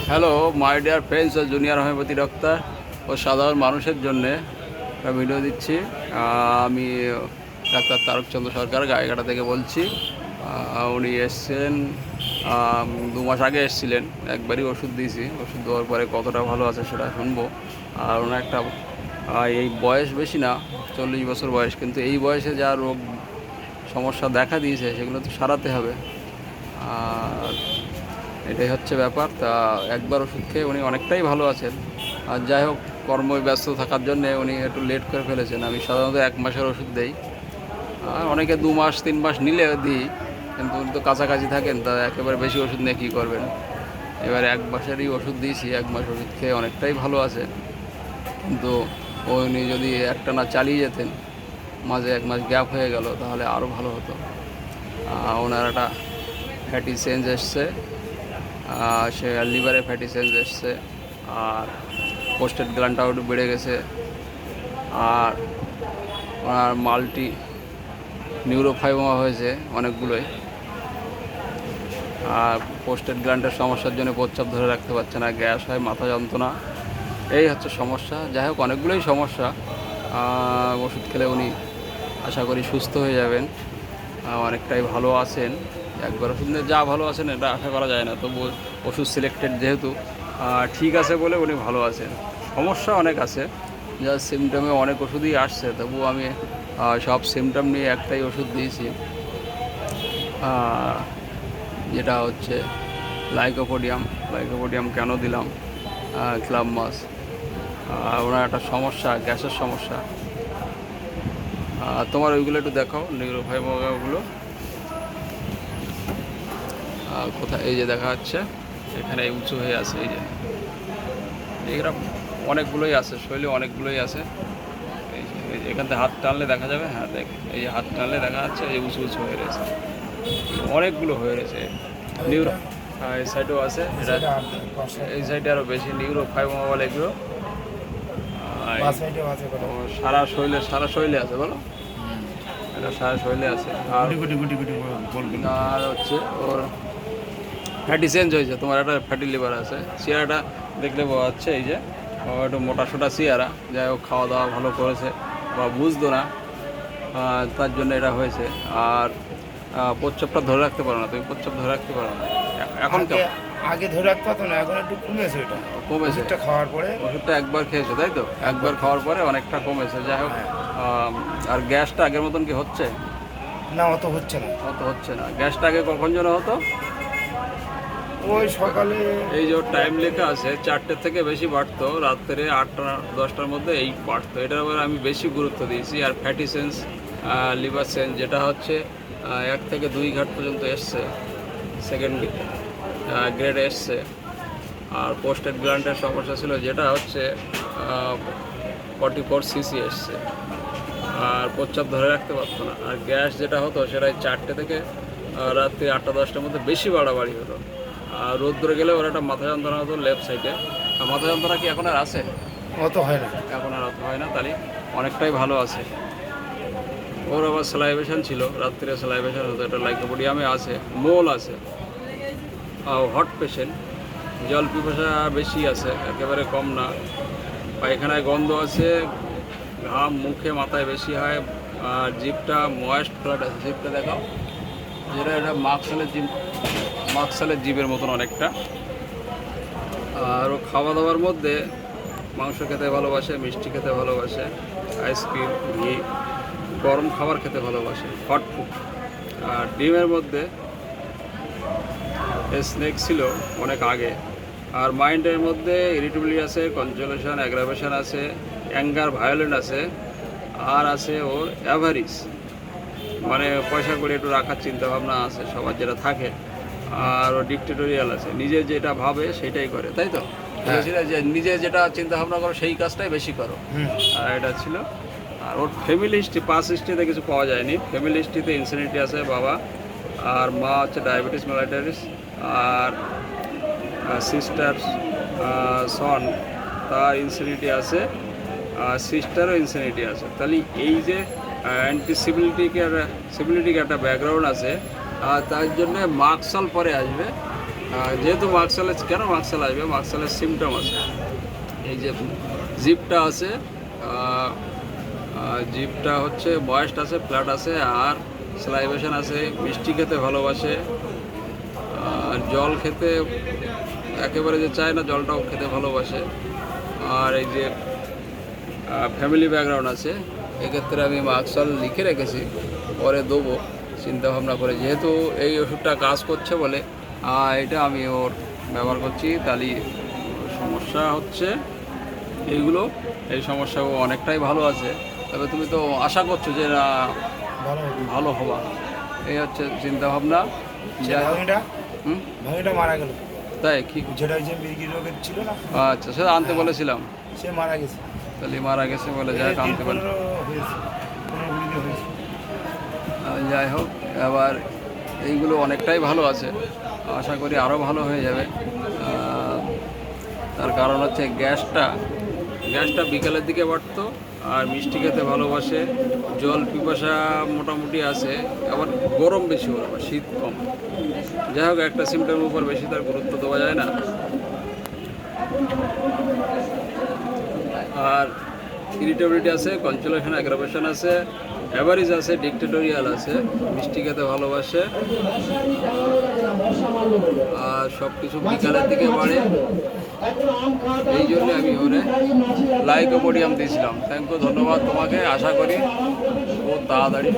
Hello my dear friends ও junior homeopathy doctor ও সাধারণ মানুষের জন্যে একটা ভিডিও দিচ্ছি। আমি ডাক্তার তারকচন্দ্র সরকার গায়েঘাটা থেকে বলছি। উনি এসছেন 2 মাস আগে এসেছিলেন, একবারই ওষুধ দিয়েছি। ওষুধ দেওয়ার পরে কতটা ভালো আছে সেটা শুনবো। আর ওনার একটা এই বয়স বেশি না, 40 বছর বয়স, কিন্তু এই বয়সে যা রোগ সমস্যা দেখা দিয়েছে সেগুলো তো সারাতে হবে। আর এটাই হচ্ছে ব্যাপার। তা একবার ওষুধ খেয়ে উনি অনেকটাই ভালো আছেন। আর যাই হোক, কর্মই ব্যস্ত থাকার জন্যে উনি একটু লেট করে ফেলেছেন। আমি সাধারণত 1 মাসের ওষুধ দেই, আর অনেকে 2 মাস 3 মাস নিলে দিই, কিন্তু উনি তো কাছাকাছি থাকেন, তা একেবারে বেশি ওষুধ নিয়ে কী করবেন। এবার 1 মাসেরই ওষুধ দিয়েছি, 1 মাস ওষুধ খেয়ে অনেকটাই ভালো আছে। কিন্তু উনি যদি একটানা চালিয়ে যেতেন, মাঝে 1 মাস গ্যাপ হয়ে গেল, তাহলে আরও ভালো হতো। ওনার একটা ফ্যাটি চেঞ্জ এসছে, সে লিভারে ফ্যাটি চেঞ্জ এসছে, আর পোস্টেড গ্ল্যান্ডটাও একটু বেড়ে গেছে, আর ওনার মাল্টি নিউরোফাইবোমা হয়েছে অনেকগুলোই। আর পোস্টেড গ্ল্যান্ডের সমস্যার জন্য প্রস্রাব ধরে রাখতে পারছে না, গ্যাস হয়, মাথা যন্ত্রণা, এই হচ্ছে সমস্যা। যাই হোক, অনেকগুলোই সমস্যা। ওষুধ খেলে উনি আশা করি সুস্থ হয়ে যাবেন, অনেকটাই ভালো আছেন। একবার ওষুধ নিয়ে যা ভালো আছেন এটা আশা করা যায় না, তবু ওষুধ সিলেক্টেড যেহেতু ঠিক আছে বলে উনি ভালো আছেন। সমস্যা অনেক আছে, যা সিমটমে অনেক ওষুধই আসছে, তবু আমি সব সিমটম নিয়ে একটাই ওষুধ দিয়েছি, যেটা হচ্ছে লাইকোপোডিয়াম। লাইকোপোডিয়াম কেন দিলাম, ক্লাব মাস। ওনার একটা সমস্যা, গ্যাসের সমস্যা। তোমার ওইগুলো একটু দেখাও, নিউরোফাইবোমাগুলো কোথায়? এই যে দেখা যাচ্ছে এখানে উঁচু হয়ে আছে, এই যে এইটা অনেকগুলোই আছে, শৈলী অনেকগুলোই আছে। এই যে এখান থেকে হাত টানলে দেখা যাবে, হ্যাঁ দেখ, এই যে হাত টানলে দেখা যাচ্ছে এই উঁচু উঁচু হয়ে রয়েছে, অনেকগুলো হয়ে রয়েছে। নিউরো এই সাইডেও আছে, এটা এই সাইডে আরও বেশি নিউরোফাইবোমা বলে এগুলো। সারা শৈলে আছে, বলো, এটা সারা শৈলে আছে। আর হচ্ছে ওর ফ্যাটি চেঞ্জ হয়েছে, তোমার একটা ফ্যাটি লিভার আছে, চেহারাটা দেখলে বোঝা যাচ্ছে। এই যে একটু মোটা সোটা চেহারা, যাই হোক খাওয়া দাওয়া ভালো করেছে বা বুঝতো না, তার জন্য এটা হয়েছে। আর প্রস্রাবটা ধরে রাখতে পারো না, তুমি প্রস্রাব ধরে রাখতে পারো না এখন। আগে ধরে রাখতে পারতো না, এখন একটু কমেছে। ওটা কমেছে ওষুধটা খাওয়ার পরে, ওষুধটা একবার খেয়েছো তাই তো, একবার খাওয়ার পরে অনেকটা কমেছে। যাই হোক, আর গ্যাসটা আগের মতন কি হচ্ছে? না, অত হচ্ছে না। অত হচ্ছে না। গ্যাসটা আগে কখন যেন হতো? ওই সকালে, এই যে টাইম লেখা আছে 4টে থেকে বেশি বাড়তো, রাত্রে 8টা 10টার মধ্যে এই বাড়তো। এটার উপরে আমি বেশি গুরুত্ব দিয়েছি। আর ফ্যাটি সেন্স, লিভার সেন্স, যেটা হচ্ছে 1 থেকে 2 ঘাট পর্যন্ত এসছে, সেকেন্ড গ্রেডে এসছে। আর পোস্টেড গ্ল্যান্ডের সমস্যা ছিল, যেটা হচ্ছে 44 সিসি এসছে, আর প্রস্রাব ধরে রাখতে পারতো না। আর গ্যাস যেটা হতো সেটা 4টে থেকে রাত্রি 8টা 10টার মধ্যে বেশি বাড়াবাড়ি হতো। আর রোদ্রে গেলে ওর একটা মাথা যন্ত্রণা হতো লেফট সাইডে। আর মাথা যন্ত্রণা কি এখন আর আছে? অত হয় না, এখন আর অত হয় না, তাহলে অনেকটাই ভালো আছে। ওর আবার স্যালাইভেশন ছিল, রাত্রিরে স্যালাইভেশন হতো, এটা লাইকোপোডিয়ামে আছে, মোল আছে। হট পেশেন্ট, জল পিপাসা বেশি আছে, একেবারে কম না। পায়খানায় গন্ধ আছে, ঘাম মুখে মাথায় বেশি হয়, আর জিভটা ময়েস্ট ফ্ল্যাট আছে। জিভটা দেখাও, যেটা এটা মাকসালের জিভের মতন অনেকটা। আর ও খাওয়া দাওয়ার মধ্যে মাংস খেতে ভালোবাসে, মিষ্টি খেতে ভালোবাসে, আইসক্রিম, ঘি, গরম খাবার খেতে ভালোবাসে, হট ফুড। আর ডিমের মধ্যে স্নেক ছিল অনেক আগে। আর মাইন্ডের মধ্যে ইরিটেবিলিটি আছে, কনজুলেশন, অ্যাগ্রাভেশন আছে, অ্যাঙ্গার, ভায়োলেন্ট আছে, আর আছে ওর অ্যাভারিস, মানে পয়সা করে একটু রাখার চিন্তাভাবনা আছে সবার, যেটা থাকে। আর ও ডিক্টেটোরিয়াল আছে, নিজে যেটা ভাবে সেটাই করে, তাই তো? যে নিজে যেটা চিন্তা ভাবনা করো সেই কাজটাই বেশি করো, আর এটা ছিল। আর ওর ফ্যামিলি হিস্ট্রি, পাস হিস্ট্রিতে কিছু পাওয়া যায়নি। ফ্যামিলি হিস্ট্রিতে ইনসিনিটি আছে বাবা, আর মা হচ্ছে ডায়াবেটিস মেলাইটাইটিস, আর সিস্টার সন তার ইনসিনিটি আছে, আর সিস্টারও ইনসিনিটি আছে। তাহলে এই যে সিবিলিটিকে একটা ব্যাকগ্রাউন্ড আছে, আর তার জন্য মার্কসাল পরে আসবে। যেহেতু মার্কসালে কেন মার্কসাল আসবে, মার্কসালের সিমটম আছে, এই যে জিপটা আছে, জিপটা হচ্ছে বয়েস্ট আছে, ফ্ল্যাট আছে, আর স্লাইভেশন আছে, মিষ্টি খেতে ভালোবাসে, জল খেতে একেবারে যে চায় না, জলটাও খেতে ভালোবাসে, আর এই যে ফ্যামিলি ব্যাকগ্রাউন্ড আছে। এক্ষেত্রে আমি মার্কসাল লিখে রেখেছি, পরে দেবো চিন্তা ভাবনা করে, যেহেতু এই ওষুধটা কাজ করছে বলে এটা আমি ওর ব্যবহার করছি। তাহলে সমস্যা হচ্ছে এইগুলো, এই সমস্যাও অনেকটাই ভালো আছে। তবে তুমি তো আশা করছো যে না ভালো হবে। ভালো হবা, এই হচ্ছে চিন্তা ভাবনা। সে ভাঙিটা হুম, ভাঙিটা মারা গেল, তাই কি? যেটা ওই যে মির্গি রোগের ছিল না, আচ্ছা, সেটা আনতে বলেছিলাম, সে মারা গেছে। তাহলে মারা গেছে বলে যাই হোক আনতে বলে। 15 হয়েছে, 15 দিন হয়েছে। যাই হোক, এবার এইগুলো অনেকটাই ভালো আছে, আশা করি আরও ভালো হয়ে যাবে। তার কারণ হচ্ছে গ্যাসটা বিকালের দিকে বাড়তো, আর মিষ্টি খেতে ভালোবাসে, জল পিপাসা মোটামুটি আছে, আবার গরম বেশি হলো, আবার শীত কম। যাই হোক, একটা সিমটমের উপর বেশি তার গুরুত্ব দেওয়া যায় না। আর ইরিটেবিলিটি আছে, কনচুলেশন, অ্যাগ্রাভেশন আছে, অ্যাভারেজ আছে, ডিক্টেটোরিয়াল আছে, মিষ্টি খেতে ভালোবাসে, আর সব কিছু বিকালের দিকে বাড়ে। এই জন্য আমি ওরে লাইকোপোডিয়াম দিয়েছিলাম। থ্যাংক ইউ, ধন্যবাদ তোমাকে। আশা করি ও তাড়াতাড়ি